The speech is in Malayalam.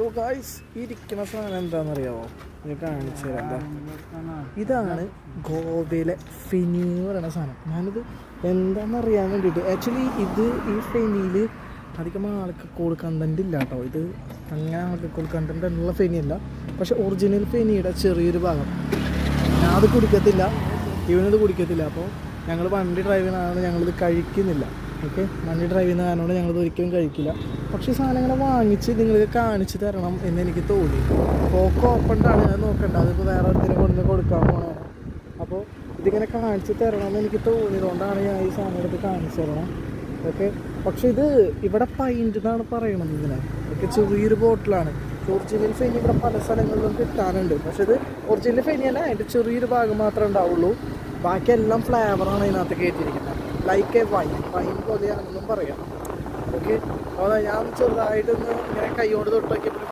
സോ ഗായ്സ് ഇരിക്കുന്ന സാധനം എന്താണെന്നറിയാമോ? ഞാൻ കാണിച്ചു തരാം. ഇതാണ് ഗോവയിലെ ഫെനി എന്ന് പറയുന്ന സാധനം. ഞാനിത് എന്താണെന്നറിയാൻ വേണ്ടിയിട്ട് ആക്ച്വലി ഈ ഫെനിയിൽ അധികം ആൾക്കോൾ കണ്ടൻറ് ഇല്ല കേട്ടോ. ഇത് അങ്ങനെ ആൾക്കോൾ കണ്ടൻറ് ഉള്ള ഫെനിയല്ല, പക്ഷെ ഒറിജിനൽ ഫെനിയുടെ ചെറിയൊരു ഭാഗം. ഞാൻ അത് കുടിക്കത്തില്ല, ഇവനത് കുടിക്കത്തില്ല. അപ്പോൾ ഞങ്ങൾ വണ്ടി ഡ്രൈവ് ചെയ്യുന്നതാണ്, ഞങ്ങളിത് കഴിക്കുന്നില്ല. ഓക്കെ, വണ്ടി ഡ്രൈവ് ചെയ്യുന്ന കാരണമാണ് ഞങ്ങളിത് ഒരിക്കലും കഴിക്കില്ല. പക്ഷേ ഈ സാധനങ്ങളെ വാങ്ങിച്ച് നിങ്ങൾക്ക് കാണിച്ചു തരണം എന്ന് എനിക്ക് തോന്നി. പോക്ക് ഓപ്പൺഡാണ്, അത് നോക്കണ്ട, അതിപ്പോൾ വേറെ ഒരിക്കലും കൊണ്ടുവന്ന് കൊടുക്കാൻ പോകണതാണ്. അപ്പോൾ ഇതിങ്ങനെ കാണിച്ചു തരണം എന്ന് എനിക്ക് തോന്നിയതുകൊണ്ടാണ് ഞാൻ ഈ സാധനം എടുത്ത് കാണിച്ചു തരണം. ഓക്കെ, പക്ഷേ ഇത് ഇവിടെ പൈൻ്റ് എന്നാണ് പറയണത് ഇതിനെ. ഓക്കെ, ചെറിയൊരു ബോട്ടിലാണ്. ഒറിജിനൽ ഫെനി ഇവിടെ പല സ്ഥലങ്ങളിലും കിട്ടാനുണ്ട്, പക്ഷെ ഇത് ഒറിജിനൽ ഫെനി അല്ല, അതിൻ്റെ ചെറിയൊരു ഭാഗം മാത്രമേ ഉണ്ടാവുള്ളൂ. ബാക്കിയെല്ലാം ഫ്ലേവറാണ് ഇതിനകത്ത് കയറ്റിയിരിക്കുന്നത്. ലൈക്ക് എ വൈൻ പോലെയാണെന്നും പറയാം. ഓക്കെ, അപ്പോൾ ഞാൻ ചെറുതായിട്ടൊന്ന് ഇങ്ങനെ കൈ കൊണ്ട് തൊട്ട് നോക്കിയപ്പോൾ